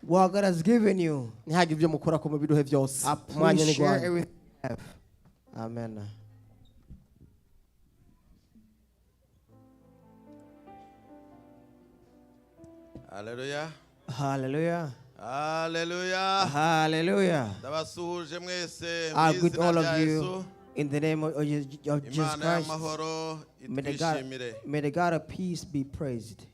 what God has given you. ntihagire ibyo mukora ko mu biduhe byose Please share everything you have. Amen. Hallelujah. Hallelujah. Hallelujah. Hallelujah. Ndabasuhuje mwese I mu greet izina all rya of you Yesu. in the name of Jesus Imana Christ. y'amahoro May itwishimire. the God of peace be praised.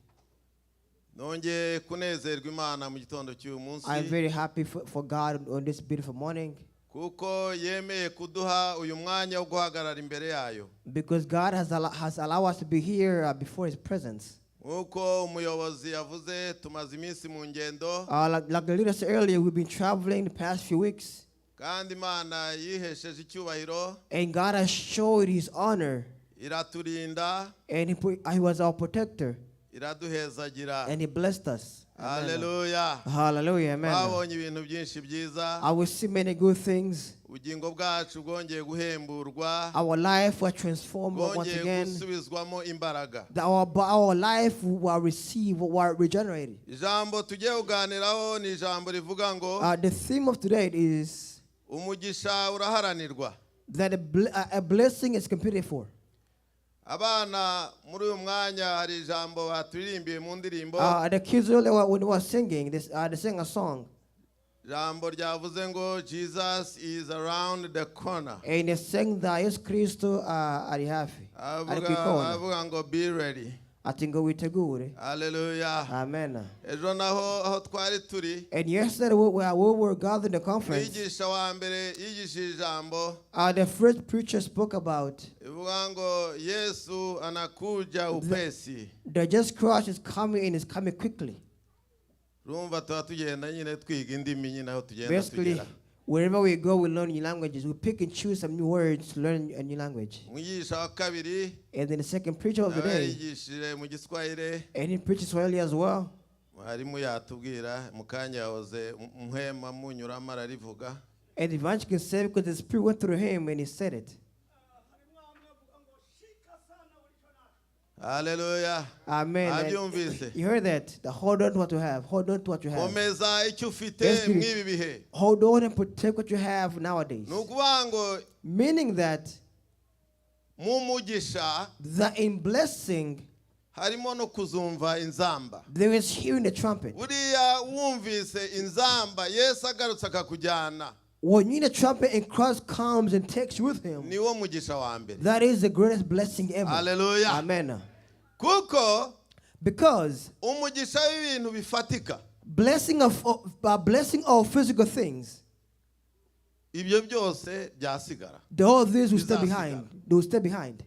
Nongeye kunezerwa Imana mu gitondo cy'uyu munsi. I'm very happy for God on this beautiful morning. Kuko yemeye kuduha uyu mwanya wo guhagarara imbere yayo. Because God has allowed us to be here before His presence. Nkuko umuyobozi yavuze tumaze iminsi mu ngendo. Like the leader said earlier, we've been traveling the past few weeks. Kandi Imana yihesheje icyubahiro. And God has showed His honor. Iraturinda. And He was our protector. Iraduhezagira. And He blessed us. Hallelujah. Hallelujah. Amen. Babonye ibintu byinshi byiza. I will see many good things. Ubugingo bwacu bwongeye guhemburwa. Our life was transformed once again. Gusubizwamo imbaraga. Our life will receive, will regenerate. Ijambo tugiye kuganiraho ni ijambo rivuga ngo The theme of today is umugisha uraharanirwa. that a blessing is competed for. Abana muri uyu mwanya hari ijambo baturirimbiye mu ndirimbo. The kids earlier when they were singing this, they sang a song. Ijambo ryavuze ngo Jesus is around the corner. And they sang that Yesu Kristo ari hafi. Avuga ngo be ready. Ati ngo witegure. Hallelujah. Amen. Ejo naho aho twari turi. And yesterday we were gathered in the conference. Mwigisha wa mbere yigishije ijambo. The first preacher spoke about ivuga ngo Yesu anakuja upesi. The Jesus Christ is coming and is coming quickly. Rumva tuba tugenda nyine twiga indimi nyine aho tugenda Basically, wherever we go, we learn new languages. We pick and choose some new words to learn a new language. Mwigisha wa kabiri. And then the second preacher of the day. yigishije mu Giswahili. And he preaches Swahili as well. Mwarimu yatubwira mu kanya yahoze muhema munyuramo ararivuga. And the evangelist can say because the Spirit went through him and he said it. Hallelujah. Amen. You heard that? Hold on to what you have. Hold on to what you have. Hold on and protect what you have nowadays. Meaning that in blessing there is hearing the trumpet. When you hear the trumpet and Christ comes and takes you with him, that is the greatest blessing ever. Hallelujah. Amen. Because blessing of physical things, all these will stay behind. They will stay behind.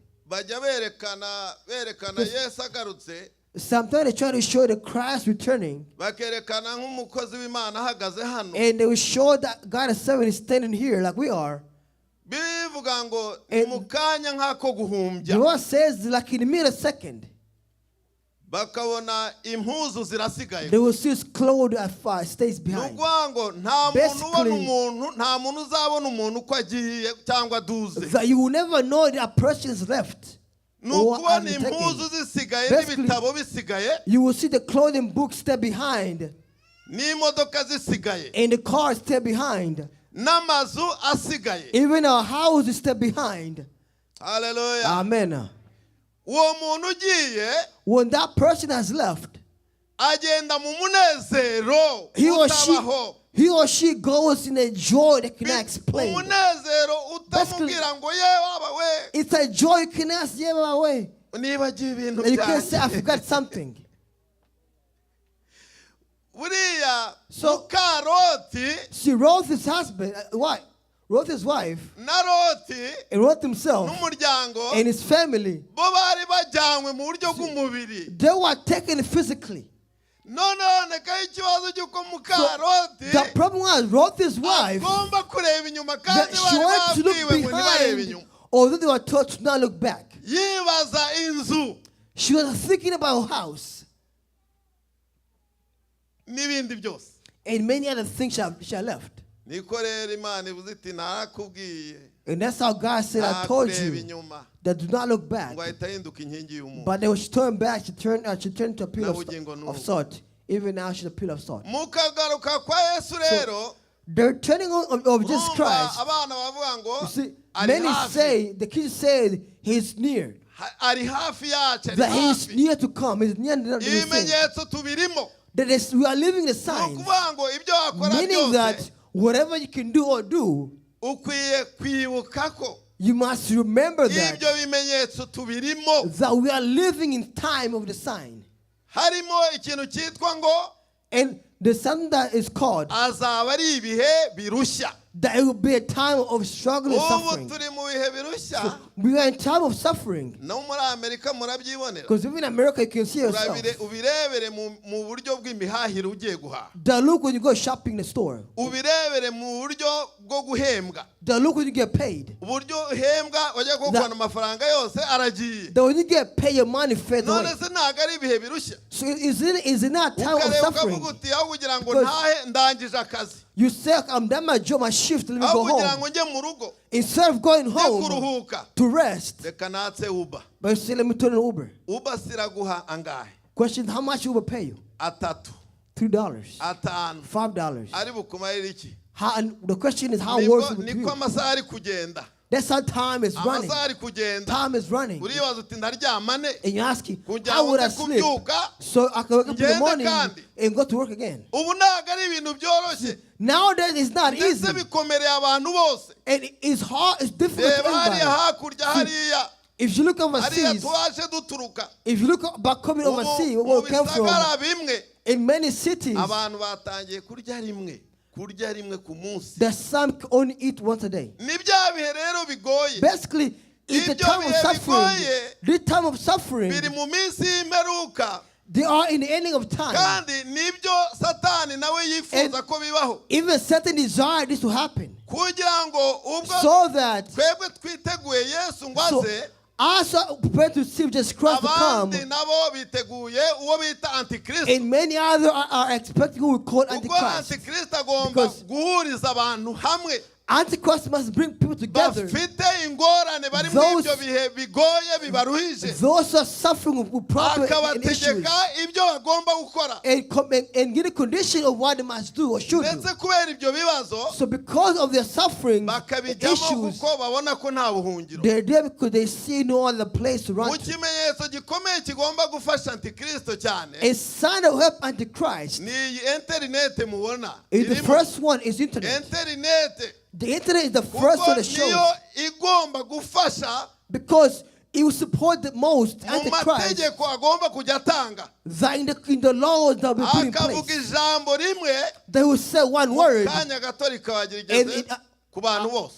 Sometimes they try to show the Christ returning. And they will show that God is standing here like we are. The Lord says like in a mere second. They will see his clothes at far stays behind. Basically, that you will never know that person is left. Basically, you will see the clothing book stay behind. And the car stay behind. Even our house is stay behind. Hallelujah. Amen. When that person has left, he or she goes in a joy that cannot explain. It's a joy you cannot see away. And you can't say, I forgot something. So, she wrote his husband, wrote his wife, and wrote himself, and his family. They were taken physically. So the problem was, wrote his wife, that she wanted to look behind, although they were told to not look back. She was thinking about her house. And many other things she left. And that's how God said, I told you that do not look back. But they were turned back, she turned to a pillar of salt. Even now she's a pillar of salt. Mukagaruka kwa Yesu rero. The returning of Jesus Christ. Abana bavuga ngo you see, many say, the kids say he's near. Ari hafi yacu. That he's near to come. He's near to ibimenyetso tubirimo. That is, we are living the signs. Meaning that whatever you can do or do, you must remember that we are living in time of the sign. And the something that is called that it will be a time of struggle and suffering. So we are in time of suffering. Because even in America you can see yourself. The look when you go shopping in the store. The look when you get paid. That when you get paid your money fades away. So is it not time of suffering? Because you say, I'm done my job, my shift, let me go home. Instead of going home to rest, but you say, let me turn an Uber. Question, how much Uber pay you? $3, $5. And the question is, how worth it to you? That's how time is running. Time is running. And you ask, how would I sleep so I can wake up in the morning and go to work again? Nowadays it's not easy. And it's hard, it's difficult for everybody. If you look overseas, if you look back coming overseas, where we come from, in many cities, the some only eat once a day. Basically, it's the time of suffering. This time of suffering, they are in the ending of time. And even Satan desire this to happen. So that also prepare to see Jesus Christ to come. And many others are expecting who we call Antichrist. Because Antichrist must bring people together. Those are suffering with problems and issues. And get a condition of what they must do or should do. So because of their suffering and issues, they're there because they see no other place to run to. A sign of help Antichrist. The first one is internet. The internet is the first one that shows. Because it will support the most Antichrist. That in the laws that will be put in place, they will say one word.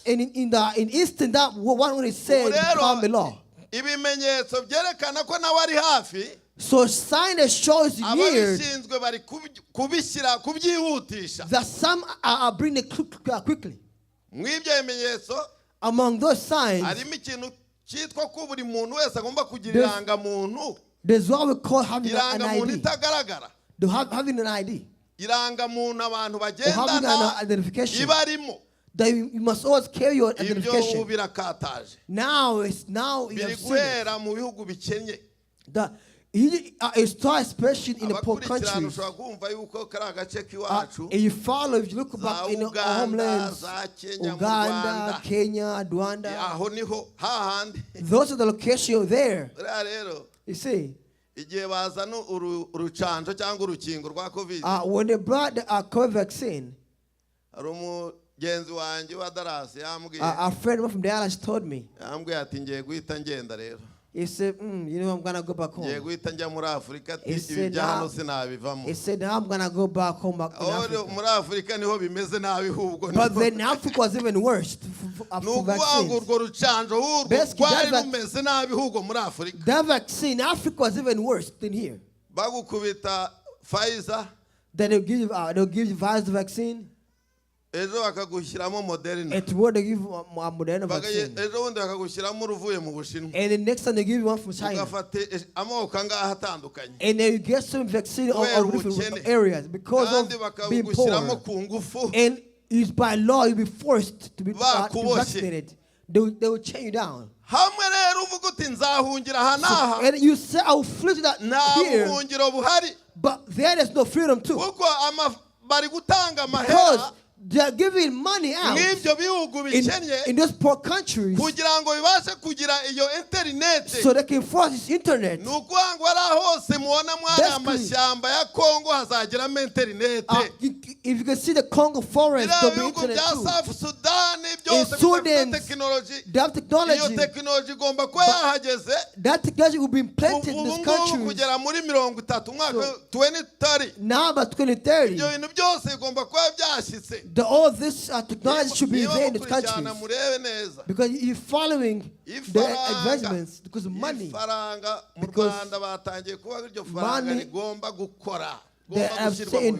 And in instant that one word is said, become the law. So sign that shows near that some are bringing it quickly. Among those signs, there's what we call having an ID. Having an ID. Or having an identification. That you must always carry your identification. Now you have seen it. It's taught especially in the poor countries. If you follow, if you look back in our homelands, Uganda, Kenya, Rwanda, those are the locations there. You see, when they brought the COVID vaccine, a friend from Dallas told me, he said, you know, I'm going to go back home. He said, now I'm going to go back home back in Africa. But then Africa was even worse for vaccines. That vaccine, Africa was even worse than here. Then they'll give you Pfizer vaccine. And tomorrow they give you a Moderna vaccine. And the next time they give you one from China. And then you get some vaccine of different areas because of being poor. And it's by law you'll be forced to be vaccinated. They will chain you down. hamwe rero uvuga uti nzahungira aha n'aha, and you say I will flee to that here, buhungiro buhari, but there is no freedom too, kuko bari gutanga amahera because they are giving money out n'ibyo bihugu bikennye in those poor countries kugira ngo bibashe kugira iyo internet, so they can force this internet. ni ukuvuga ngo ari hose mubona mwari amashyamba ya Kongo hazageramo internet. If you can see the Congo forest, there'll be internet too. South Sudan byose technology, they have technology. Iyo technology igomba kuba yahageze. That technology will be implanted in this country. Kugera muri 30 umwaka 2030. Now by 2030. Ibyo bintu byose igomba kuba byashyitse. All this technology should be there in this country. Because you're following the advancements because of money. Because money, they have said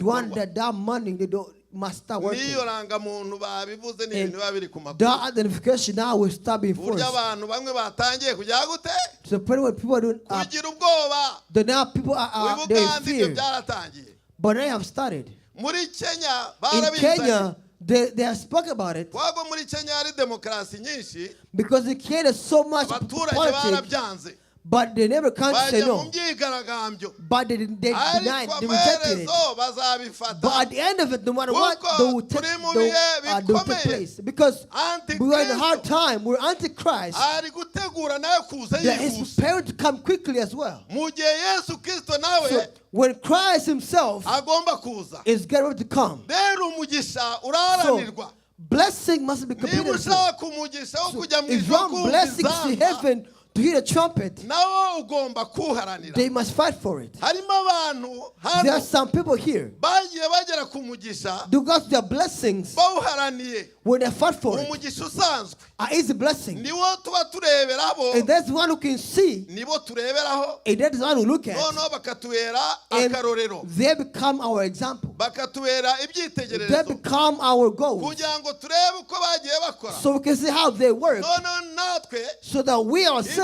that money they don't must start working. That identification now will start being forced. So when people don't, now people are they fear. But they have started. In Kenya, they have spoken about it. Because in Kenya there's so much politics, but they never can't say no. But they denied, they rejected it. But at the end of it, no matter what, they will take place. Because we are in a hard time. We're Antichrist. That is prepared to come quickly as well. So when Christ himself is getting ready to come, so blessing must be completed. So if you want blessings to heaven, to hear the trumpet, they must fight for it. There are some people here because their blessings, when they fight for it, are easy blessings. And that's one who can see, and that's one who look at, and they become our example. They become our goal. So we can see how they work, so that we ourselves,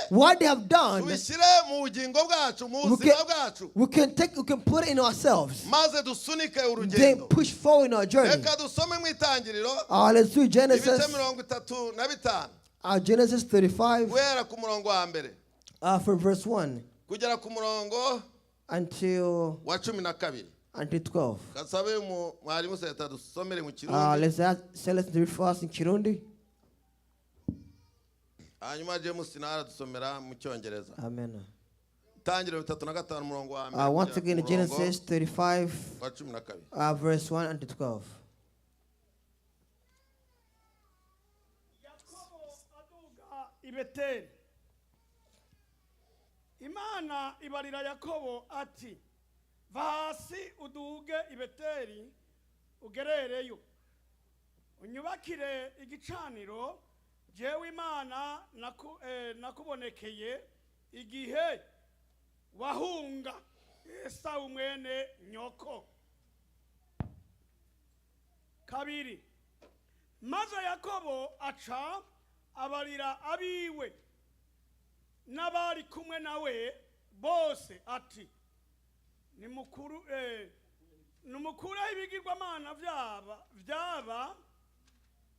what they have done, we can put it in ourselves, then push forward in our journey. Let's do Genesis. Genesis 35 from verse 1 until 12. Let's read for us in Kirundi. Amen. Once again, Genesis 35 verse 1 until 12. Imana ibarira Yakobo ati vasi uduge ibeteri ugerereyo unyubakire igicaniro jewe Imana nakubonekeye igihe wahunga Esau mwene nyoko. Kabiri, maze Yakobo aca abarira abiwe n'abari kumwe nawe bose ati nimukure ibigirwamana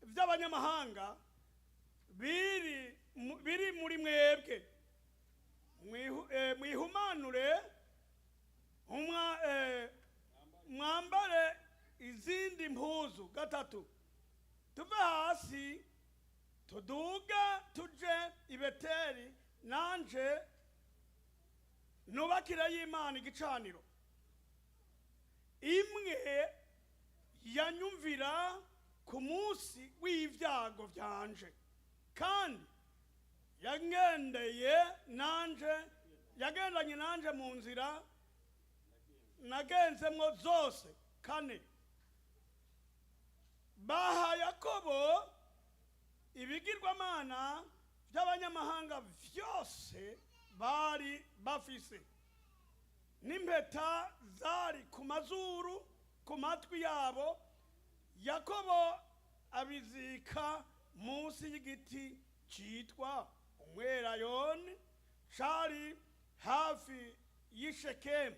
by'abanyamahanga biri muri mwebwe, mwihumanure mwambare izindi mpuzu. Gatatu, tuve hasi tuduga tuje i Beteli, nanje nubakira y'Imana igicaniro. Imwe yanyumvira ku munsi w'ivyago vyanje, kandi yagendanye nanje mu nzira nagenzemwo zose. Kane, baha Yakobo ibigirwamana by'abanyamahanga vyose bari bafise, n'impeta zari ku mazuru ku matwi yabo. Yakobo abizika munsi y'igiti citwa umwerayoni cari hafi y'Ishekemu.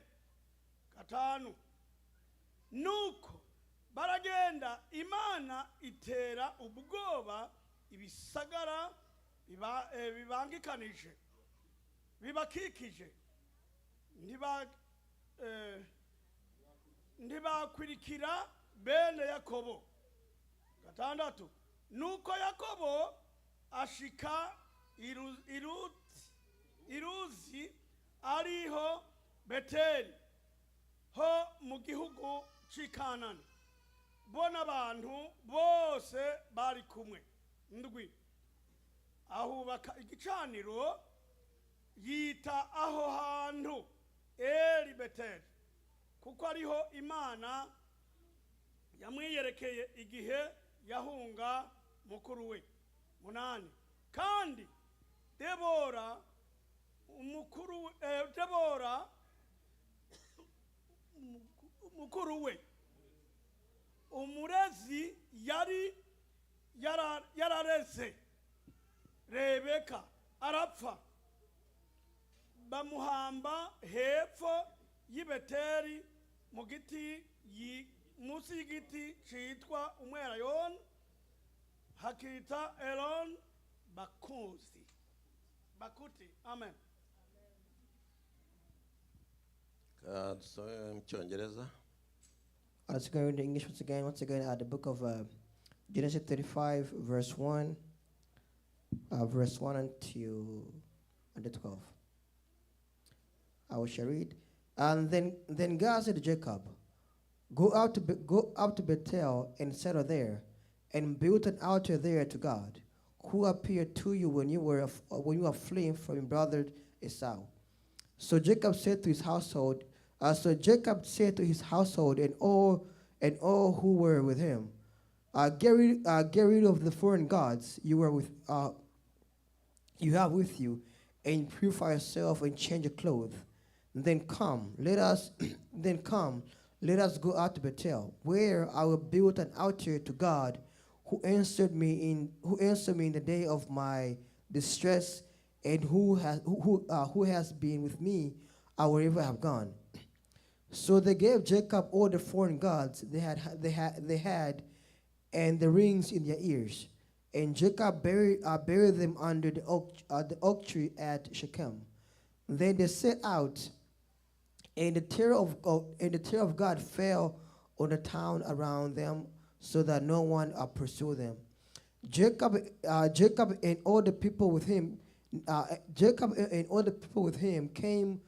Gatanu, nuko baragenda, Imana itera ubwoba ibisagara bibangikanije bibakikije ntibakwirikira bene Yakobo. 6 nuko Yakobo ashika iruzi ariho Beteli ho mu gihugu cy'Ikanani, bona abantu bose bari kumwe. 7 ahubaka igicaniro yita aho hantu Eli Beteli, kuko ariho Imana yamwiyerekeye igihe yahunga mukuru we. 8 kandi Debora mukuru we umurezi yari yarareze Rebeka arapfa, bamuhamba hepfo y'Ibeteli mu giti munsi y'igiti cyitwa umwerayoni, hakita Elon Bakuti. Amen. Let's go into English once again at the book of Genesis 35, verse 1 until 12. I will share it. And then God said to Jacob, Go up to Bethel and settle there, and build an altar there to God, who appeared to you when you were fleeing from your brother Esau. So Jacob said to his household, and all who were with him, get rid of the foreign gods you have with you, and purify yourself and change your clothes. Then come, let us go out to Bethel, where I will build an altar to God, who answered me in the day of my distress, and who has been with me wherever I have gone. So they gave Jacob all the foreign gods they had, and the rings in their ears. And Jacob buried them under the oak tree at Shechem. Then they set out, and the terror of God fell on the town around them, so that no one pursued them. Jacob and all the people with him came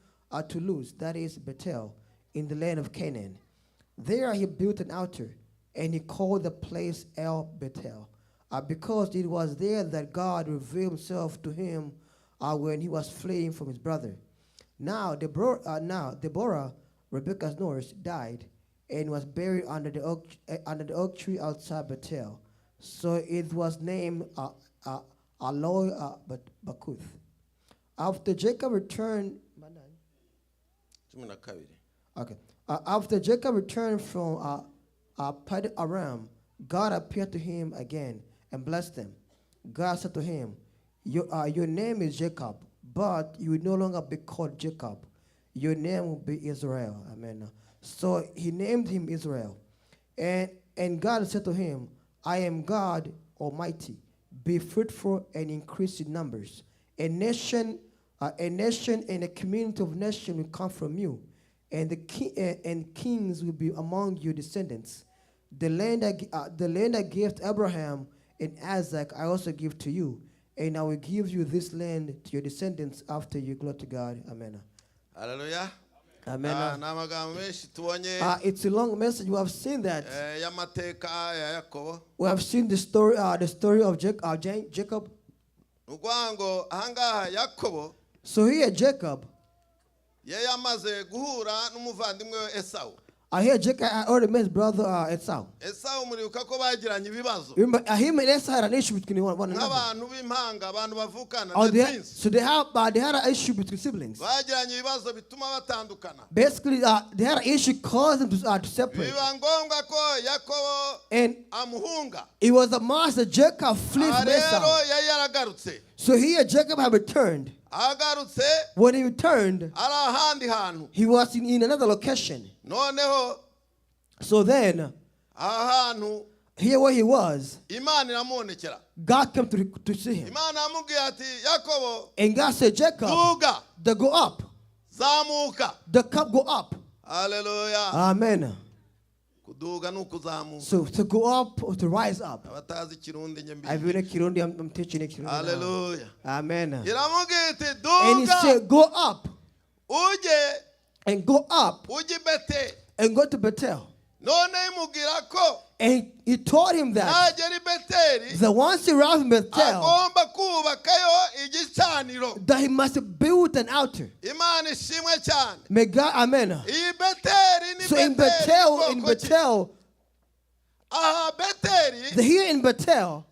to Luz, that is Bethel, in the land of Canaan. There he built an altar, and he called the place El Bethel, because it was there that God revealed himself to him when he was fleeing from his brother. Now Deborah, Rebekah's nurse, died and was buried under the oak tree outside Bethel. So it was named Aloi Bakuth. After Jacob returned from Paddan Aram, God appeared to him again and blessed him. God said to him, your name is Jacob, but you will no longer be called Jacob. Your name will be Israel. Amen. So he named him Israel. And God said to him, I am God Almighty. Be fruitful and increase in numbers. A nation and a community of nations will come from you, and kings will be among your descendants. The land I gave to Abraham and Isaac I also give to you, and I will give you this land to your descendants after you. Glory to God. Amen. Hallelujah. Amen. It's a long message. We have seen that. We have seen the story of Jacob. So here Jacob, I hear Jacob already met his brother Esau. Remember, him and Esau had an issue between one another. So they had an issue between siblings. Basically, they had an issue causing them to separate. And it was a must that Jacob fled from Esau. So here Jacob had returned. When he returned, he was in another location. So then, here where he was, Imana iramonekera. God came to see him. Imana amubwiye ati Yakobo, And God said, Jacob, duga, they go up. zamuka. The cup go up. Hallelujah. Amen. Kuduga nukuzamuka. So to go up or to rise up. Abatazi Kirundi nyembi. I've been a Kirundi, I'm teaching it. Hallelujah. Amen. Iramubwiye iti And he duga. said, go up. Uje. And go up. Uje Bete. And go to Bethel. None imubwira ko. And he told him that the ones around Bethel, that he must build an altar. May God, amen. So in Bethel, here in Bethel,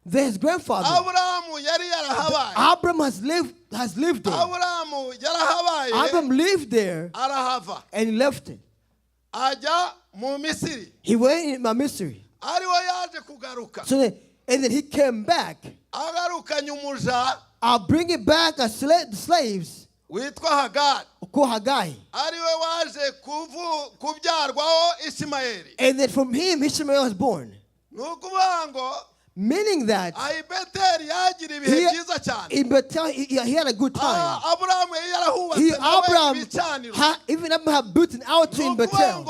his grandfather, Abraham has lived there. Abraham lived there and he left it. He went in Missouri. So then, and then he came back. I'll bring it back as slaves. Called Haggai. And then from him, Ishmael was born. Meaning that in Bethel, he had a good time. Even Abraham had built an altar in Bethel.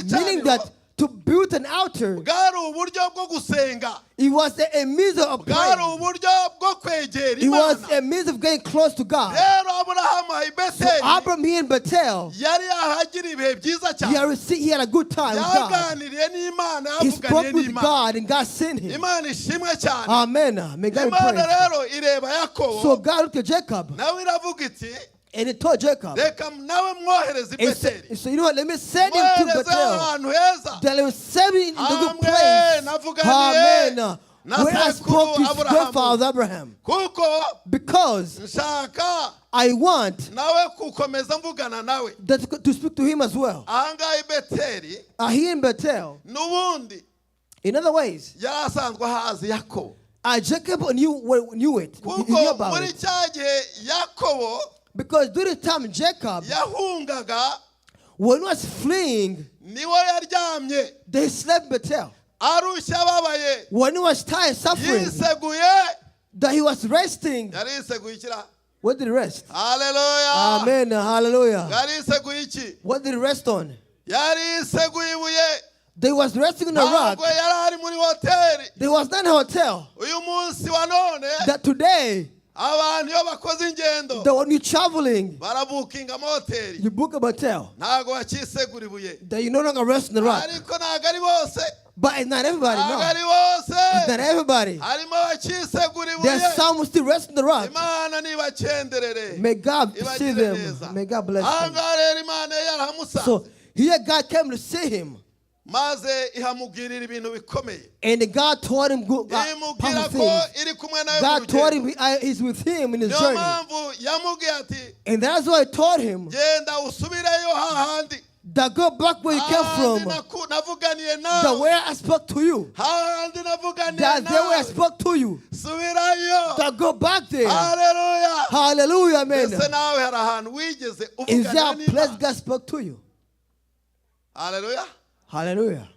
Meaning that to build an altar, it was a means of praying. It was a means of getting close to God. So Abraham here in Bethel, he had a good time with God. He spoke with God and God sent him. Amen. May God be praised. So God looked at Jacob. And he told Jacob, so you know what, let me send him to Bethel. Then let me send him in the good place. Amen. Where I spoke to his grandfather Abraham. Because I want to speak to him as well. Here in Bethel, in other ways, Jacob knew it. He knew about it. Because during the time Jacob, when he was fleeing, they slept Bethel. When he was tired, suffering, that he was resting. What did he rest? Hallelujah. Amen. Hallelujah. What did he rest on? They was resting on a rock. They was not in a hotel. That today, that when you're traveling, you book a motel. That you no longer rest in the rock. But it's not everybody, no. It's not everybody. There's some who still rest in the rock. May God see them. May God bless them. So here God came to see him. And God taught him good powerful things. God taught him he's with him in his journey. And that's why I taught him that go back where you came from. That where I spoke to you. That there where I spoke to you. That go back there. Hallelujah. Hallelujah, man. Is there a place God spoke to you? Hallelujah. Hallelujah.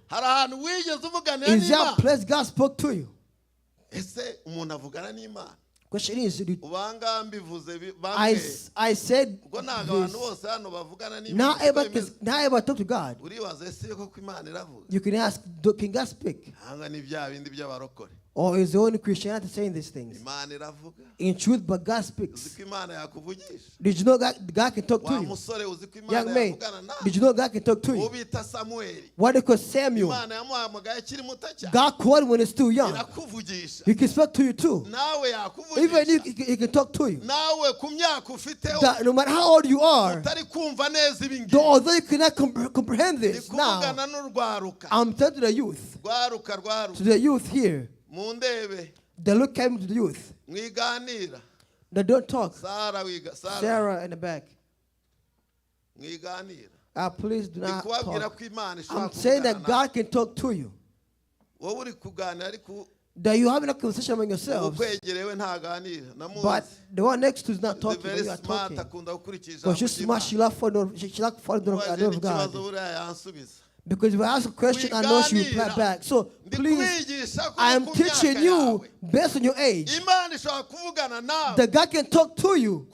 Is there a place God spoke to you? Question is, I said this. Now ever talk to God. You can ask, can God speak? Or is the only Christianity saying these things? In truth, but God speaks. Did you know God can talk to you? Young man, did you know God can talk to you? What they call Samuel. God called him when he's still young. He can speak to you too. Even he can talk to you. That no matter how old you are, although you cannot comprehend this now, I'm telling the youth, to the youth here, they look at me to the youth. They don't talk. Sarah in the back. Please do not talk. I'm saying that God can talk to you. That you having a conversation among yourselves. But the one next to is not talking. You are talking. But she's smart. She love for the word of God. Because if I ask a question, I know she will reply back. So please, I am teaching you based on your age. The God can talk to you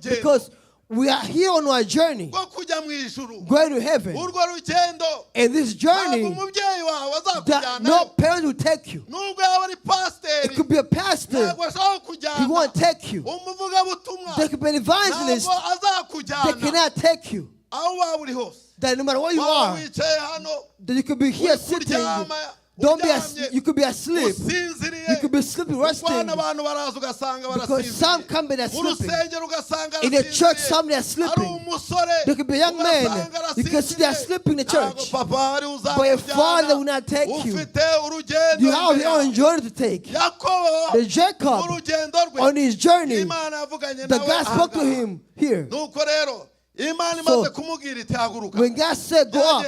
because we are here on our journey going to heaven. And this journey, no parent will take you. It could be a pastor. He won't take you. There could be an evangelist. They cannot take you. That no matter where you are, that you could be here sitting. You could be asleep. You could be sleeping, resting. Because some come and they're sleeping. In the church, some they're sleeping. There could be young men. You can see they're sleeping in the church. But your father will not take you. You have your own journey to take. The Jacob, on his journey, the God spoke to him here. So, when God said go up,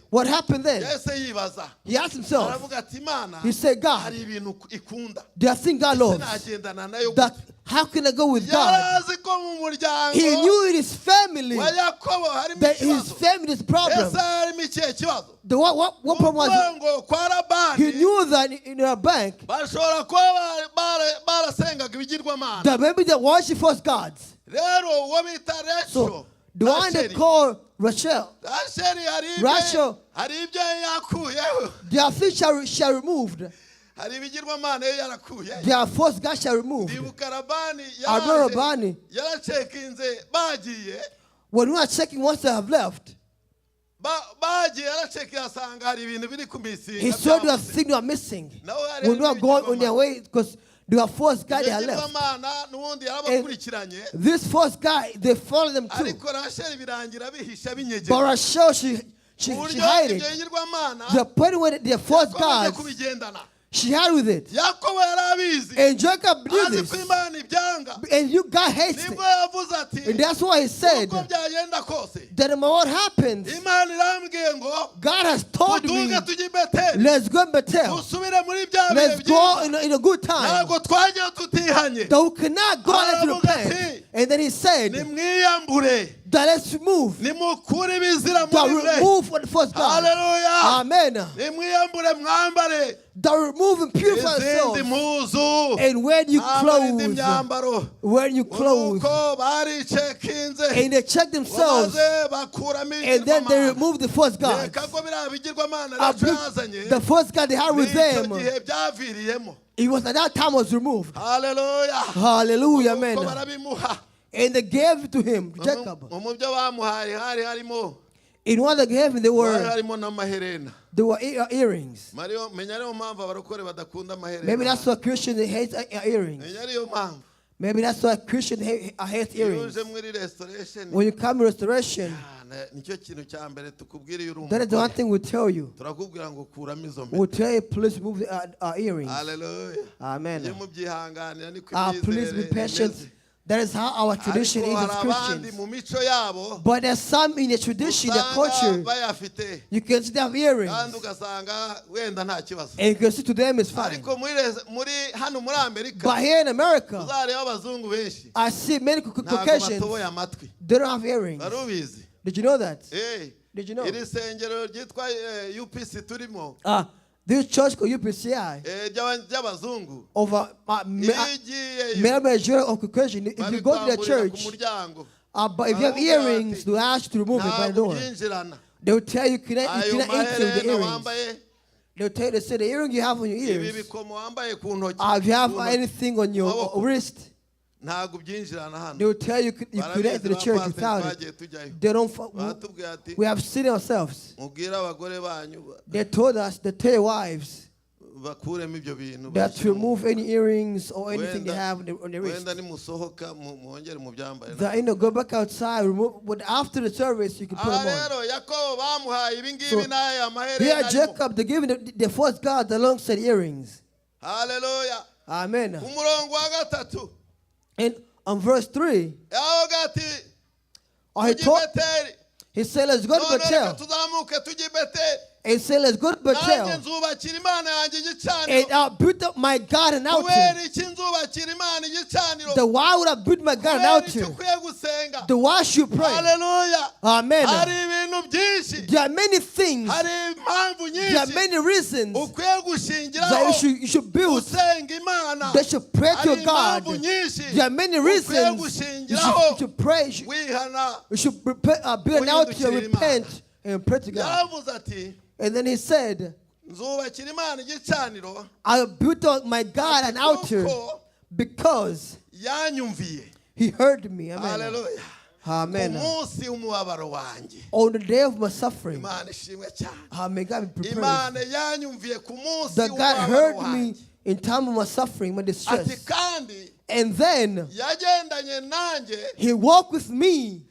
what happened then? He asked himself, he said, God, there are things God loves. That, how can I go with God? He knew in his family that his family's problem. What problem was it? He knew that in a bank that maybe they worship false gods. So, the one they call Rachel, their things shall removed. Their false gods shall removed. Rabani, when we are checking once they have left, he saw the things are missing. When we are going on their way, because there are false guys that are left. And this false guy, they follow them too. But Rachel, she hid it. The point where the false gods, she had with it. And Jacob knew this. And you God hates it. And that's why he said that no matter what happens, God has told me, let's go in Bethel. Let's go in a good time. That we cannot go and repent. And then he said, that let's remove. That remove what the first God. Amen. That remove and purify yourself. And when you clothe, and they check themselves, and then they remove the false God. The false God they had with them, it was at that time was removed. Hallelujah. Hallelujah, amen. And they gave it to him, Jacob. In what they gave him, there were earrings. Maybe that's why Christians hate earrings. Maybe that's why Christians hate earrings. When you come to restoration, that is the one thing we'll tell you. We'll tell you, please remove the earrings. Hallelujah. Amen. Please be patient. That is how our tradition is as Christians. But there's some in the tradition, the culture, you can see they have earrings. And you can see to them it's fine. But here in America, I see many Caucasians, they don't have earrings. Did you know that? Did you know? This church called UPCI, over majority of Caucasian, if you go to the church, but if you have earrings, they ask you to remove it by the door. They will tell you cannot enter with the earrings. They'll tell you, they say the earring you have on your ears, if you have anything on your wrist, they will tell you you could enter the church without it. They don't. We have seen ourselves. They told us, they tell your wives that to remove any earrings or anything they have on their wrist. That go back outside, remove. But after the service, you can put them on. So, here Jacob, they gave the false God alongside earrings. Hallelujah. Amen. And on verse 3, he said, let's go to Bethel. and say, let's go to Bethel. And I'll build up my God an altar. The why would I build my God an altar? The why should pray. Hallelujah. Amen. There are many things. There are many reasons that you should build. That should pray to your God. There are many reasons you should pray. You should build an altar, repent, and pray to God. And then he said, I built up my God an altar because he heard me. Amen. Hallelujah. Amen. On the day of my suffering, may God be praised. That God heard me in time of my suffering, my distress. And then he walked with me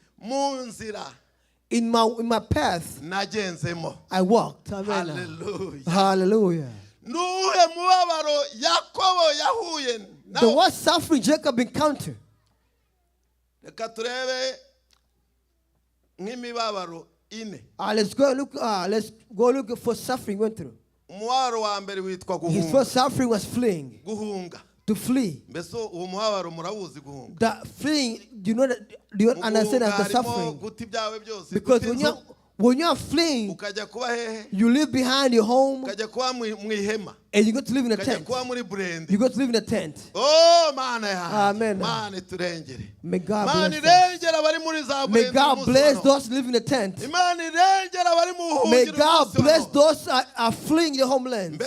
in my path. I walked. Amen. Hallelujah. Hallelujah. The worst suffering Jacob encountered. Let's go look for suffering he went through. His first suffering was fleeing. To flee. That fleeing, do you understand as the suffering? Because when you are fleeing, you leave behind your home and you go to live in a tent. You go to live in a tent. Oh, man. Amen. May God bless us. May God bless those living in a tent. May God bless those who are fleeing their homeland.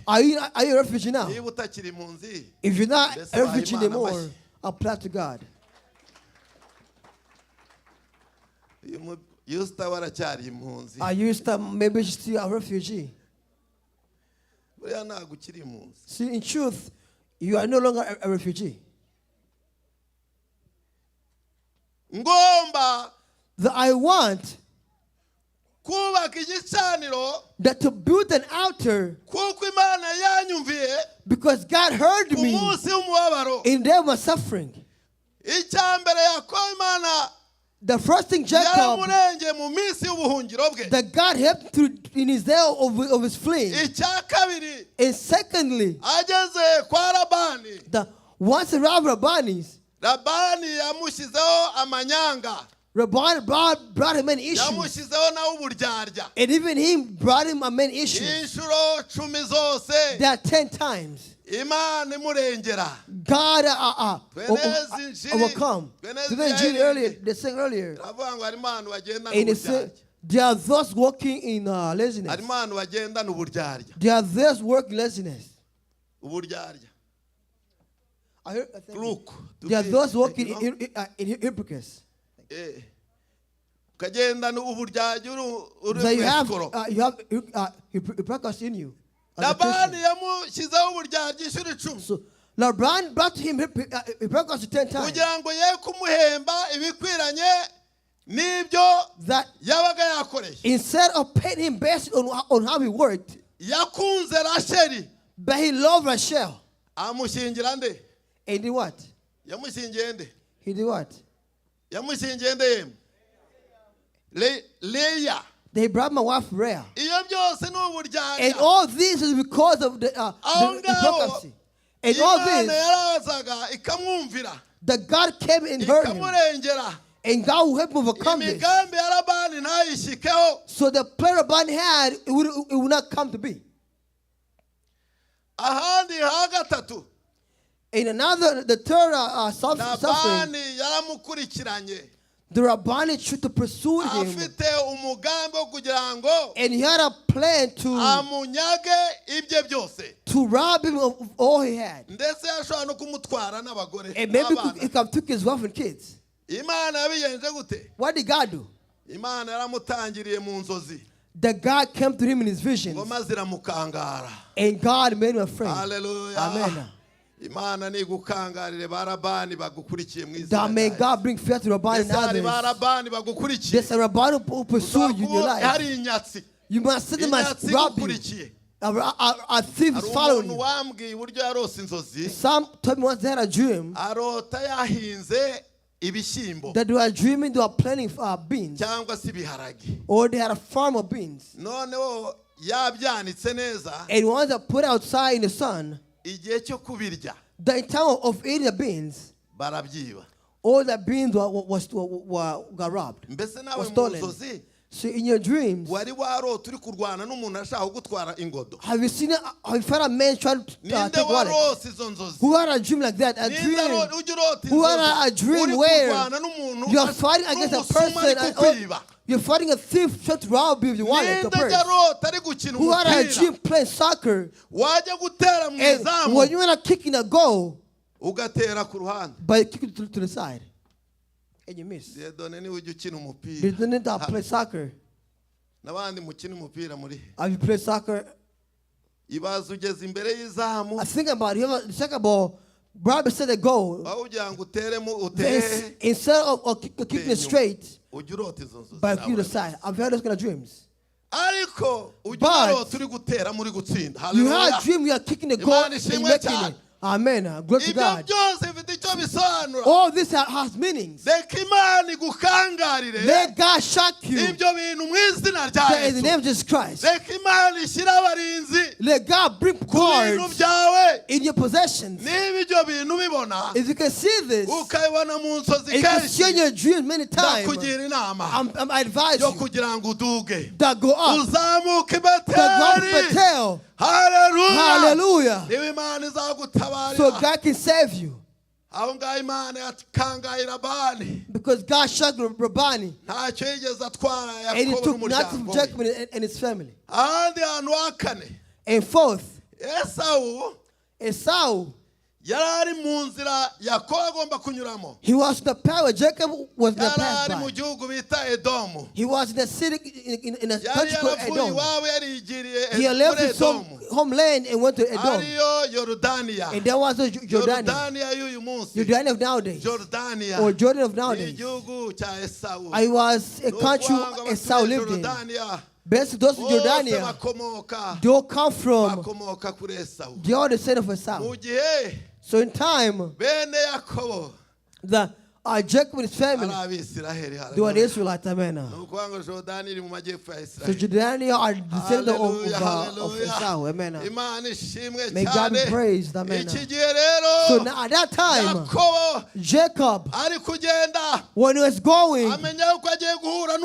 Are you a refugee now? If you're not a refugee anymore, apply to God. Are you still maybe still a refugee? See, in truth, you are no longer a refugee. That I want that to build an altar because God heard me in their my suffering. The first thing Jacob, that God helped through in his day of his fleeing. And secondly, once around Rabbani's, Rabban brought him many issues. And even him brought him many issues. There are 10 times. God overcome. Earlier, they sang earlier. And they said, there are those walking in laziness. There are those working laziness. There are those walking in hypocrites. So you have hypocrisy in you. So Laban brought him hypocrisy 10 times. That instead of paying him based on how he worked, but he loved Rachel. And he did what? He did what? Leah. They brought my wife Rhea. And all this is because of the hypocrisy. And all this, that God came and heard him. And God will help him overcome this. So the plan Laban had, it would not come to be. In another, the third suffering, the Rabbani tried to pursue him. And he had a plan to rob him of all he had. And maybe he could took his wife and kids. What did God do? The God came to him in his visions. And God made him afraid. Hallelujah. Amen. That may God bring fear to Rabban and others. There's a Rabban who pursue you in your life. You must sit them as rob you. A thief is following you. Some told me once they had a dream. ibishyimbo that they were dreaming they were planting beans, cyangwa se ibiharage, or they had a farm of beans. noneho yabyanitse neza, And once they put it outside in the sun, igihe cyo kubirya the time of eating the beans, barabyiba. all the beans got robbed, Mbese nawe were mu stolen. nzozi So in your dreams, wari warota uri kurwana n'umuntu ashaka kugutwara ingodo? have you seen have you found a man trying to Ninde take wallet? warose izo nzozi? Who had a dream like that? A Ninde dream. ujya urota Who had inzozi a dream uri where kurwana n'umuntu you are fighting against a n'umusuma person ari and kukwiba? you're fighting a thief trying to rob you of your wallet, Ninde your purse. ujya arota ari gukina Who had a umupira dream playing soccer, wajya gutera mu and izamu when you want to kick in a goal, ugatera ku ruhande? but you kick it to the side and you miss. Dieudonne niwe ujya ukina You umupira, didn't play soccer. n'abandi mukina umupira muri Have you played soccer? ibaza ugeze imbere y'izamu I think about it. You have a second ball. Bobby said a goal. aho ugira ngo uteremo utere, Instead of kicking it straight, ujya urota izo nzozi but you nawe. decide. I've had those kind of dreams. Ariko ujya But urota uri gutera muri gutsinda. You had Hallelujah. a dream you are kicking the goal Imana and ishimwe making cyane. it. Amen. Glory to Ibyo God. byose bifite icyo bisobanura. All this has meanings. Reka Imana igukangarire Let God shock you. ibyo bintu mu izina rya That in the Yesu. name of Jesus Christ. Reka Imana ishyire abarinzi Let God bring ku bintu guards byawe. in your possessions. Niba ibyo bintu ubibona If you can see this, ukabibona mu nzozi if you see in kenshi, your dreams many times, ndakugira inama I advise yo you kugira ngo uduge that go up, uzamuke i that go up Beteli. Bethel. Haleluya. Hallelujah. niba Imana So izagutabarira, God can save you. aho ngaho Imana yakangaye Labani, Because God shocked Rabbani. ntacyo yigeze atwara And he Yakobo took nothing n'umuryango from we. Jacob and his family. ahandi hantu ha kane, And fourth, Esawu Esau, yari ari mu nzira Yakobo agomba kunyuramo. he was the power. Jacob was the Yari path ari mu by. gihugu bita Edomu. He was in the city in a Yari country called yaravuye Edom. iwabo yarigiriye He left muri his homeland and went to Edom. ariyo Yorodaniya. And there was the Jordania. Yorodaniya y'uyu munsi, Jordania of nowadays. Yorodaniya Or Jordan of ni nowadays. igihugu cya Esawu. I was a country Esau lived in. Best those in Bose Jordania, bakomoka they all come from kuri Esawu. the other side of Esau. Mu gihe So in time, bene Yakobo Jacob and his ari family, Abisiraheli. they were the Israelites. Amen. Ni ukuvuga ngo Yorodani iri mu majyepfo ya So Isiraheli. Jordania are descendants of Hallelujah. Esau. Amen. Imana ishimwe May God be cyane. praised. Amen. Iki gihe rero So now at that time, Yakobo Jacob, ari kugenda when he was going, amenya yuko agiye guhura he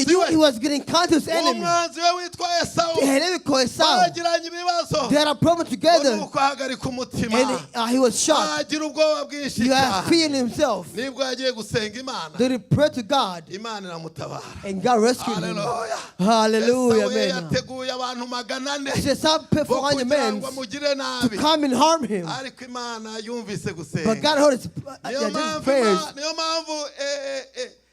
n'umwanzi knew he we. was getting counter his enemy. Umwanzi we witwa Esawu. The enemy called Esau. Bagiranye ibibazo. They had a problem together, Nuko ahagarika umutima. and he was shocked. Agira ubwoba bwinshi He had cyane. fear in himself. Nibwo yagiye gusenga Imana. Then he prayed to God, Imana iramutabara. and God rescued him. Hallelujah. Hallelujah. Esawu Amen. yateguye abantu 400 He said, "Some pay for bo 100 kugira men ngo amugire to nabi. come and harm him." Ariko Imana yumvise gusenga. But God heard his Niyo prayers. mpamvu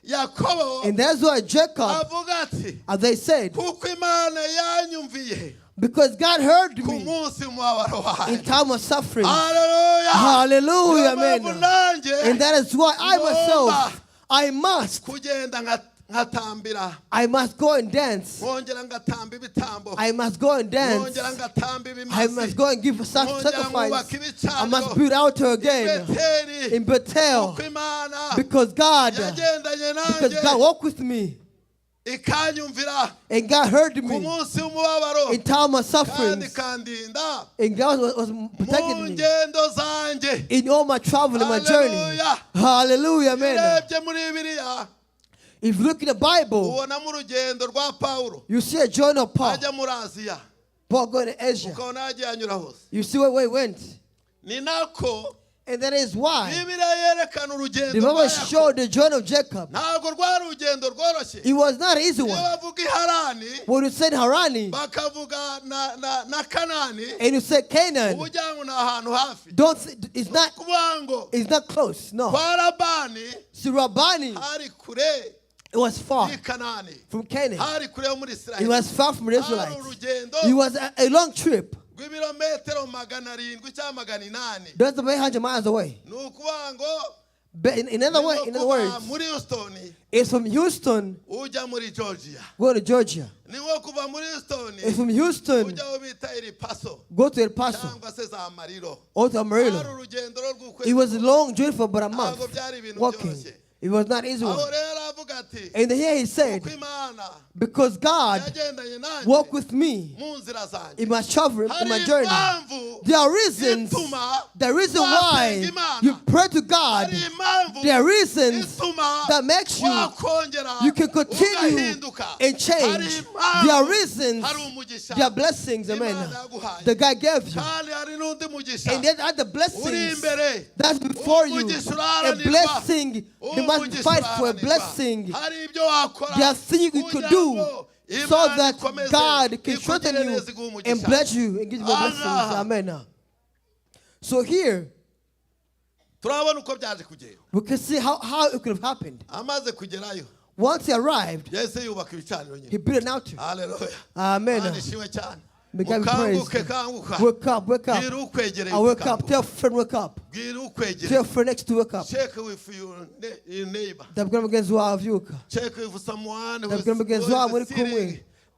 Yakobo And that's why Jacob, avuga ati, as they said, kuko Imana yanyumviye because God heard ku me munsi w'umubabaro in wanjye. time of suffering. Hallelujah. Hallelujah. Niyo mpamvu Amen. nanjye And that is why I myself, I must kugenda nkatambira, I must go and dance. nkongera ngatamba ibitambo, I must go and dance. nkongera ngatamba I ibimasa, must go and give a nkongera sacrifice. nkubaka I must ibicaniro build altar again Beteli, in Bethel, kuko Imana because God yagendanye walked with me ikanyumvira and God heard ku me munsi w'umubabaro in time of kandi suffering, kandinda and God was mu protecting me ngendo zanjye. in all my travel and my journey. Hallelujah. Hallelujah, amen. Urebye muri Bibiliya If you look in the Bible, ubonamo urugendo rwa Pawulo you see a journey of Paul. ajya muri Aziya, Paul going to Asia. ukabona yagiye anyura hose. You see where he went. Ni nako And that is why Bibiliya yerekana the urugendo Bible rwa Yakobo. showed the journey of Jacob. Ntabwo rwari urugendo rworoshye. It was not an easy Iyo one. bavuga i Harani When you said Harani bakavuga na Kanani, and you said Canaan, ugira ngo ni ahantu hafi. don't say, it's not Kuvuga ngo close. No. kwa Labani See, Rabbani, hari kure it was far y'i Kanani, from Canaan. hari kure yo muri It Isiraheli. was far from the Hari Israelites. urugendo It was a long trip. rw'ibirometero 700 cyangwa 800. That's about 800 miles away. Ni ukuvuga ngo But in other words, muri Houston it's from Houston ujya muri Georgia. go to Georgia. Ni nko kuva muri Houston It's from Houston ujya aho bita El Paso go to El Paso cyangwa se za Amarillo. or to Hari Amarillo. urugendo It rw'ukwezi. was a long journey for about a Ntabwo month byari ibintu walking. byoroshye. It was not easy. And here he said, because God walked with me in my travel, in my journey. There are reasons. The reason why you pray to God. There are reasons that makes you can continue and change. There are reasons. There are blessings. Amen. The God gave you. And then other blessings that's before you. A blessing. They must fight for a blessing. There are things you could do so that God can strengthen you and bless you and give you more blessings. Amen. So here, we can see how it could have happened. Once he arrived, he built an altar. Hallelujah. Amen. May God be praised. Wake up, wake up. I wake up. Tell a friend, wake up. Tell a friend next to wake up. Check with your neighbor. Check with someone who's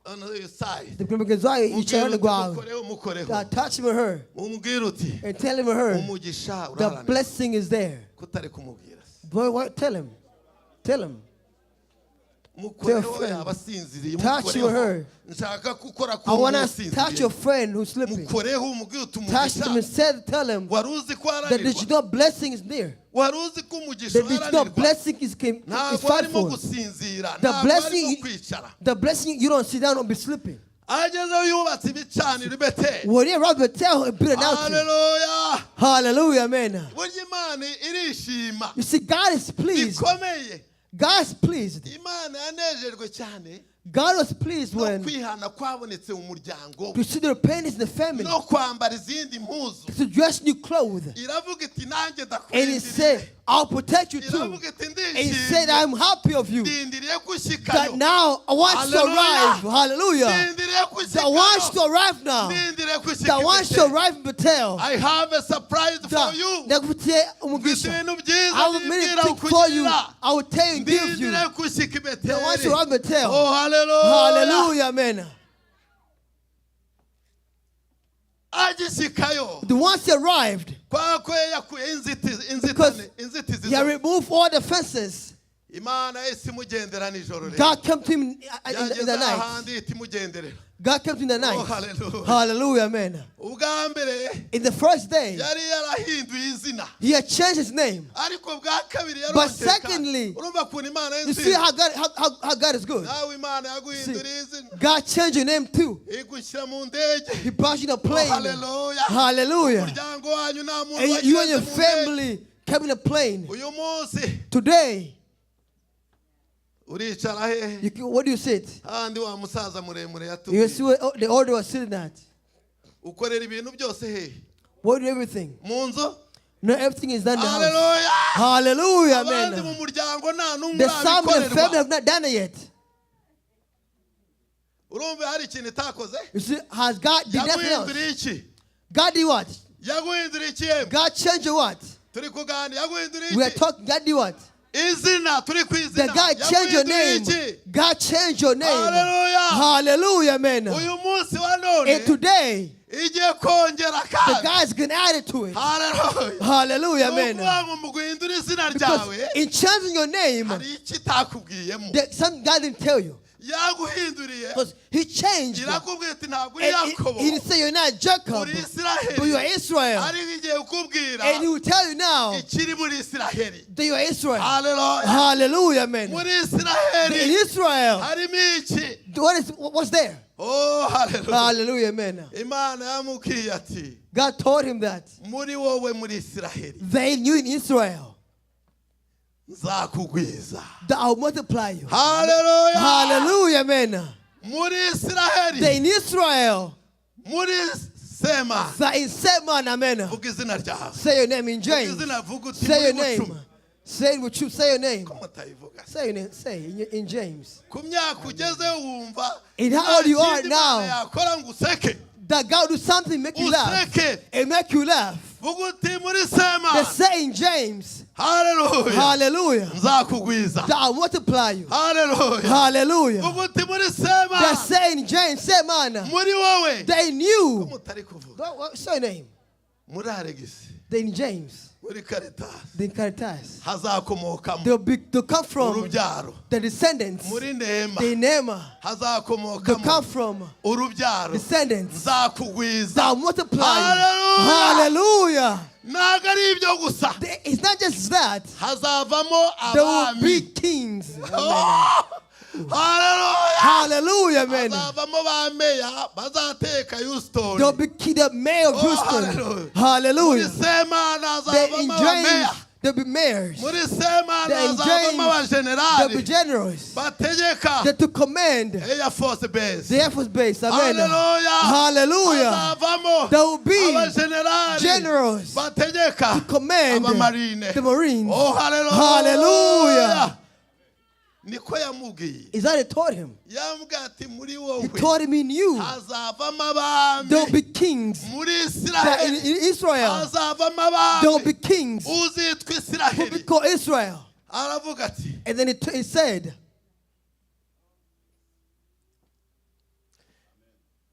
on your side. Touch him or her and tell him or her the blessing is there. Boy, tell him. Tell him. Tell a friend. Touch you or her. I want to touch your friend who's sleeping. Touch them and tell him that there's no blessing is near. That there's no blessing is faithful. The blessing you don't sit down and be sleeping. When you arrive at Bethel, it built an altar. Hallelujah. Hallelujah, amen. You see, God is pleased. God is pleased. God was pleased when to see the repentance in the family, to dress new clothes. And he said, I'll protect you too. And he said, I'm happy of you. That now I want you to arrive. Hallelujah. That I want you to arrive now. That I want you to arrive in Bethel. I have a surprise for you. I will make it for you. I will tell you and give you. That I want you to arrive in Bethel. Oh, hallelujah. Hallelujah, amen. The ones he arrived, because he removed all the fences. God came to him in the night. God came to him in the night. Oh, hallelujah. Hallelujah, amen. In the first day, he had changed his name. But secondly, you see how God is good. See, God changed your name too. He brought you in a plane. Hallelujah. And you and your family came in a plane. Today, what do you sit? You see where the order was sitting at. What do everything? No, everything is done in the house. Hallelujah, amen. The some of the family have not done it yet. You see, has God did nothing else? God did what? God changed your what? We are talking, God did what? The God changed your name. God changed your name. Hallelujah, amen. And today, the God's going to add it to it. Hallelujah, amen. Because in changing your name, something God didn't tell you. Because he changed. And he didn't say you're not Jacob, but you are Israel. And he will tell you now that you are Israel. Hallelujah, amen. In Israel, what's there? Oh, hallelujah. Hallelujah, amen. God told him that they knew in Israel that I'll multiply you. Hallelujah. Hallelujah, amen. They in Israel that in Seman, amen. Say your name in James. Say your name. Say it with you. Say your name. Say your name. Say in James. In how old you are now, that God do something make you laugh. And make you laugh. They say in James. Hallelujah. Hallelujah. That I'll multiply you. Hallelujah. Hallelujah. They say in James. Say man. They knew. Say your name. They in James. The Caritas. hazakomokamo They'll come from urubyaro the descendants. muri Nema The Nema. They'll hazakomokamo come from urubyaro descendants. nzakugwiza. They'll multiply. Hallelujah. Hallelujah. ntabwo ari ibyo gusa, It's not just that. hazavamo There will be abami. kings. Hallelujah. Hallelujah, man. hazavamo ba meya bazateka Houston. They'll be the mayor of Houston. Hallelujah. Hallelujah. muri Semana They hazavamo enjoy. abameya. They'll be mayors. muri Semana They hazavamo enjoy. They'll be abajenerali generals. bategeka They're to command Air Force Base. the Air Force Base. Amen. Hallelujah. Hallelujah. hazavamo There will be abajenerali generals bategeka command abamarine. the Marines. Oh, hallelujah. Hallelujah. niko yamubwiye. Is that he taught him? yambwiye ati muri He wowe taught him in you. hazavamo There will abami. be kings. muri That in Israel Israel, hazavamo there will be abami. kings uzitwa who be Israheli. called Israel. aravuga ati And then he said,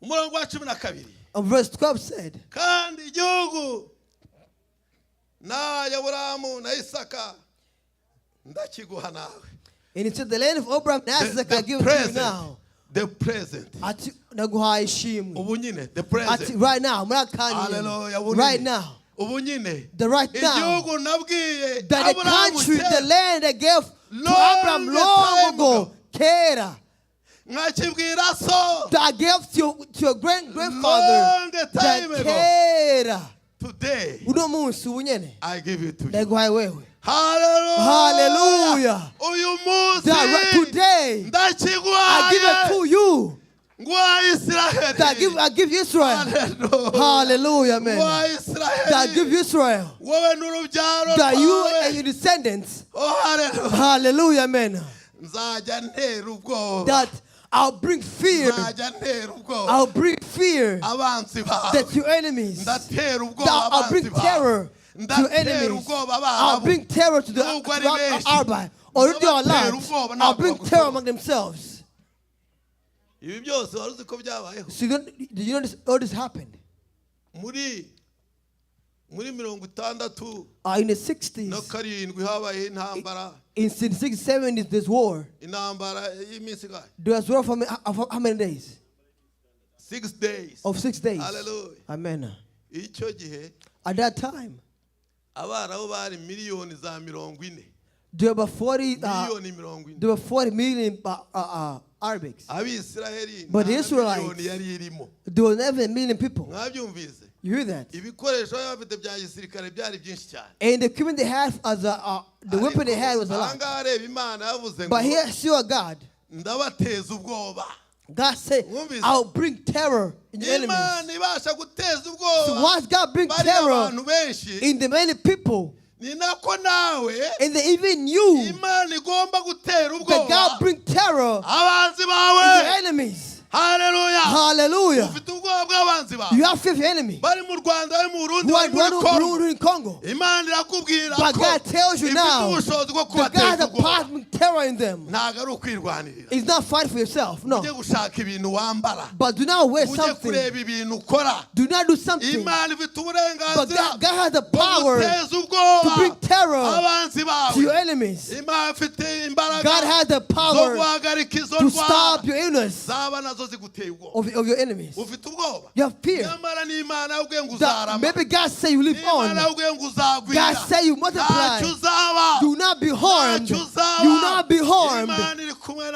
umurongo wa 12, and verse 12 said, kandi igihugu na Aburahamu na Isaka ndakiguha nawe. and he said, the land of Abraham and Isaac I give it to you now. The present. Ati naguhaye ishimwe. ubu nyine the Ati present. right now, murakanye. Hallelujah. ubu Right nyine. now, ubu nyine the right now, igihugu nabwiye that the Aburahamu country, the kera, land that gave to Long Abraham time long ago, ago. Kera, nkakibwira so that I gave to your grandfather, long that time ago. Kera. Today Uno munsi ubu nyene I give it to you. ndaguhaye wewe. Hallelujah. Hallelujah. uyu munsi That today I ndakiguhaye give it to you. nguhaye Israheli. That I give Israel. Hallelujah. Hallelujah, man. nguhaye That I give Israheli. Israel. wowe n'urubyaro That you rwawe. and your descendants. Oh, hallelujah. Hallelujah, man. nzajya ntera ubwoba. That I'll bring fear. nzajya ntera ubwoba I'll bring fear abanzi bawe. that your enemies. ndatera ubwoba That I'll bring abanzi bawe. terror to your ndatera enemies. ubwoba I'll abarabu. bring terror to the Nubwo ari benshi. Arba. Already are Ndabatera alive. ubwoba I'll ntabwo bring bagushoboye. terror among themselves. ibi byose wari uzi ko byabayeho. So did you know all this happened? muri 60 In the na 60s, karindwi habaye intambara. in 66, 70s, there's war. intambara y'iminsi gahe. There was war for how many days? 6 days. Of 6 days. Hallelujah. Amen. icyo gihe At that time, abarabu bari miliyoni za 40. there were 40. miliyoni 40. There were 40 million Arabics. abisiraheli But the nta Israelites- miliyoni yari irimo. There were never a million people. mwabyumvise. You hear that? ibikoresho bari bafite bya gisirikare byari byinshi cyane. And the equipment they had as the weapon they had was a lot. ahangaha reba Imana yavuze ngo But here, sure God, ndabateza ubwoba. God said, Mwumvise? I'll bring terror in your enemies. Imana ibasha guteza So ubwoba once God brings bari terror abantu benshi, in the many people, ni nako nawe and then even you, Imana igomba gutera that ubwoba God bring terror abanzi in bawe. your enemies. Haleluya. Hallelujah. ufite ubwoba bw'abanzi You bawe have fear of your enemy. bari mu Rwanda, bari mu Burundi, Who are bari muri Congo. one in Congo. Imana irakubwira But ko God tells you ifite now ubushobozi bwo that God has kubateza a ubwoba. power to bring terror in them. ntabwo ari ukwirwanirira. It's not fight for yourself, no. ujye gushaka ibintu wambara, But do not wear ujye something. kureba ibintu ukora. Do not do something. Imana ifite But uburenganzira God has the bwo power guteza to ubwoba bring terror abanzi to your bawe. enemies. Imana ifite imbaraga God has the zo power guhagarika izo to stop ndwara your illness zaba nazo ziguteye ubwoba. of your enemies. ufite ubwoba. You have fear. nyamara n'Imana yabwiye ngo That uzarama. maybe God say you live Imana on. yabwiye ngo uzagwira. God say you multiply. ntacyo uzaba. Do not be harmed. ntacyo uzaba. Do not be harmed. Imana iri kumwe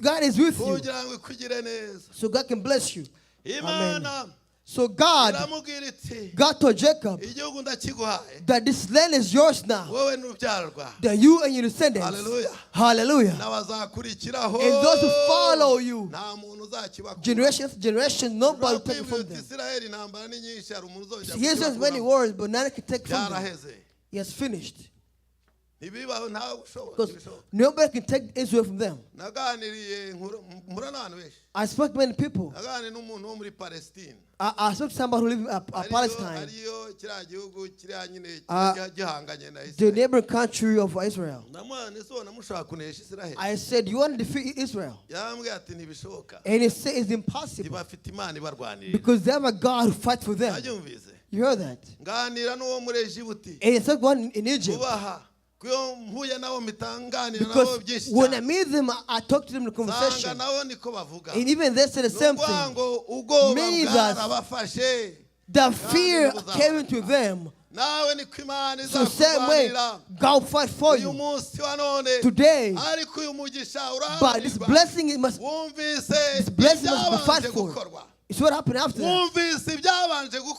God is with you. kugira ngo ikugire neza. So God can bless you. Imana So God iramubwira iti told Jacob igihugu ndakiguhaye that this land is yours now. wowe n'urubyaro rwawe. That you and your descendants. Hallelujah. Hallelujah. n'abazakurikiraho And those who follow you. nta muntu uzakibakura. Generation to generation, nobody will take it Urabwira from uti them. Isiraheli intambara ni nyinshi, hari umuntu uzongera He has many kukibakuramo. words, but none can take from them. byaraheze. He has finished. ntibibaho ntawe ushobora. Because ntibishoboka. nobody can take Israel from them. naganiriye nkura n'abantu benshi. I spoke to many people. naganiriye n'umuntu wo muri Palestine. I spoke to somebody who lives in Palestine, ariyo kiriya gihugu kiriya nyine gihanganye na the Israel. neighboring country of Israel. namwana ese namushaka kunesha Isiraheli. I said, you want to defeat Israel? yambwiye ati ntibishoboka. And he said, it's impossible. ntibafite Imana ibarwanirira. Because they have a God who fights for them. nabyumvise. You heard that? nganira n'uwo muri Egiputa. And it's like one in Egypt. Because when I meet them, I talk to them in conversation. And even they say the same thing. Many of us, the fear came into them. So same way, God fight for you today. But this blessing must be fought for. It's what happened after that.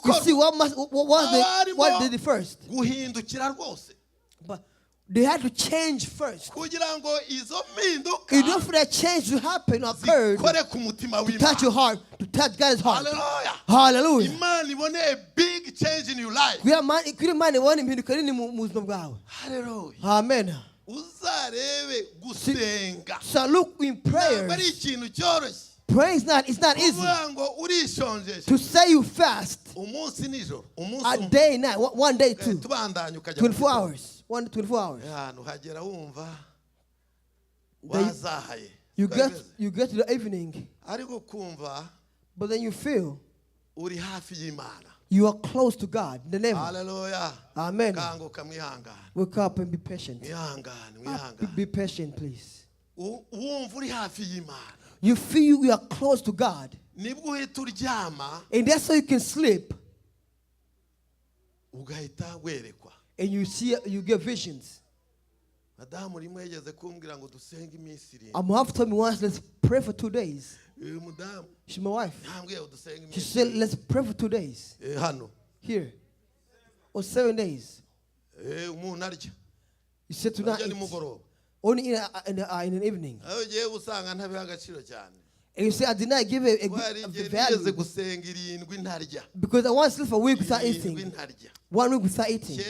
You see, what did they first? But they had to change first. In order for that change to happen, occurred, to touch your heart, to touch God's heart. Hallelujah. A big change in your life. Hallelujah. Amen. So look, in prayer, prayer is not easy. To say you fast a day and night, one day, 24 hours. 24 hours. You get to the evening, but then you feel you are close to God. The name. Hallelujah. Amen. Wake up and be patient. Be patient, please. You feel you are close to God, and that's how you can sleep. And you see, you get visions. Have told me once, let's pray for 2 days. She's my wife. She said, let's pray for 2 days. Here. Or 7 days. You said tonight. Only in the evening. And you say, I did not give a value. Because I want to sleep for a week without eating. 1 week without eating.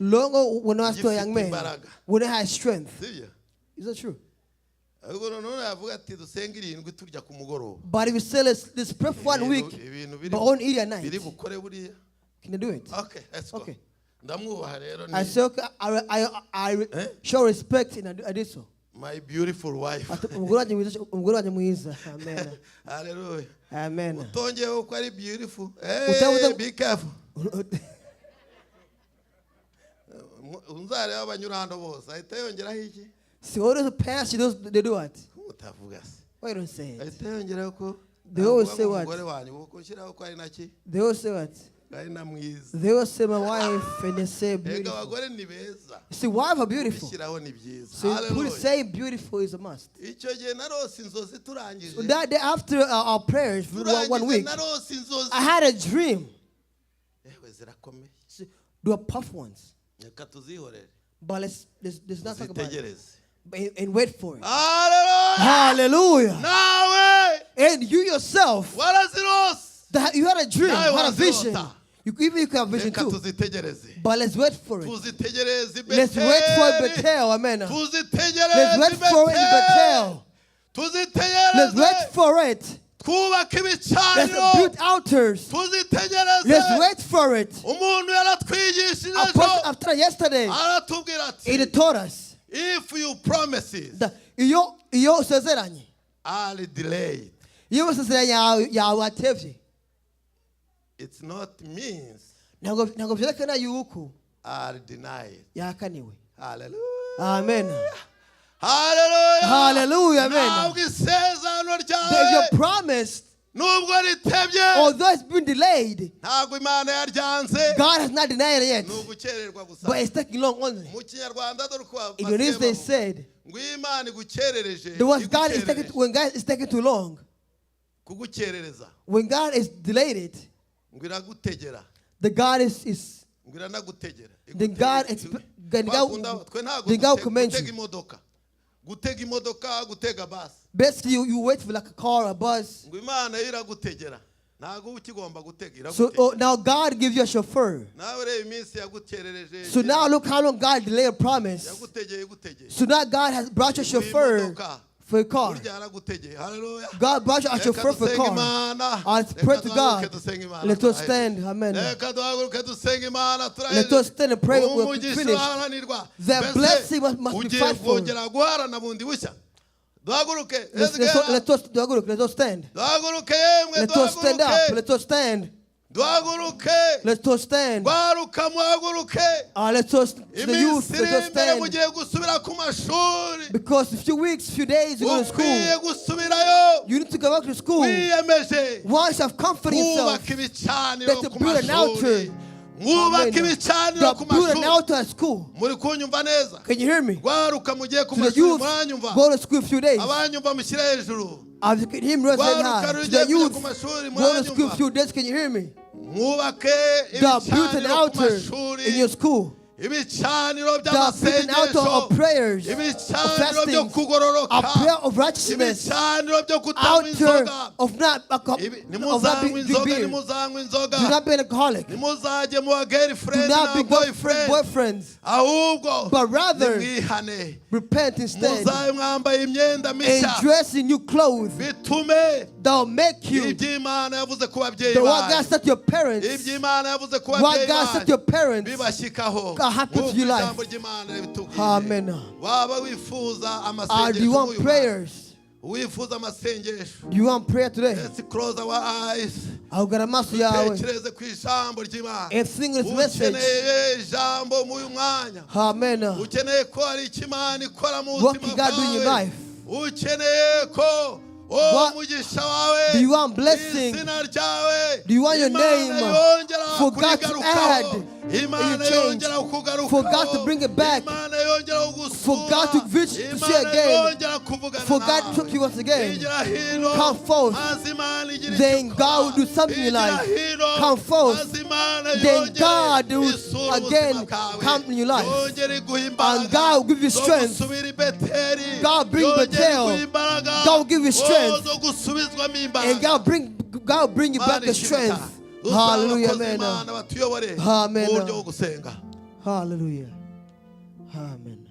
Longer when I was still a young man. When I had strength. Is that true? But if you say, let's pray for 1 week, but only eat at night. Can you do it? Okay, let's go. Okay. I say, okay, I show respect in I did so. My beautiful wife. Hallelujah. Amen. Beautiful. Hey, be careful. See, all those pastors, they do what? Why don't say it? They always say what? They always say what? They will say my wife and they say beautiful. See, wives are beautiful. So people say beautiful is a must. So that day after our prayers for 1 week, I had a dream. See, do a puff ones. But let's not talk about it. And wait for it. Hallelujah. And you yourself, that you had a dream, had a vision. You can have vision too. But let's wait for it. Let's wait for Bethel. Amen. Let's wait for it in Bethel. Let's wait for it. Let's build altars. Let's wait for it. After yesterday, it taught us. If you promises are delayed, it's not means are denied. Hallelujah. Amen. Hallelujah. Hallelujah. Amen. Your promise, although it's been delayed, God has not denied it yet. But it's taking long only. In Indonesia they said, God is taking, when God is taking too long, when God is delayed it, the God is the God commends you. Basically, you wait for like a car or a bus. So now God gives you a chauffeur. So now look how long God delayed a promise. So now God has brought you a chauffeur for a car. God brought you a chauffeur for a car. Let's pray to God. Let us stand. Amen. Let us stand and pray. We'll finish. The blessing must be faithful. Let us stand. Let us stand up. Let us stand. Let's all stand. Let's all the youth. Let's all stand. Because a few weeks, few days, you go to school. You need to go back to school. Once you have confidence in yourself, that to build an altar. Build an altar at school. Can you hear me? To the youth, go to school a few days. As you can hear me, raise your hand. To the youth, go to school a few days. Can you hear me? God built an altar in your school. God built an altar of prayers, of fasting, of prayer of righteousness, altar of not being beer. Do not be an alcoholic. Do not be boyfriends. But rather, repent instead and dress in new clothes that will make you the what God said to your parents, what God said to your parents happen to your life. Amen. Do you want prayers? Do you want prayer today? Let's close our eyes. And sing this message. Amen. What can God do in your life? What do you want blessing? Do you want your name for God to add in your change? For God to bring it back? For God to reach to see again? For God to talk to you once again? Come forth. Then God will do something in your life. Come forth. Then God will again come in your life. And God will give you strength. God bring Bethel. God will give you strength. And God will bring you back the strength. Hallelujah. Amen. Amen. Hallelujah. Amen.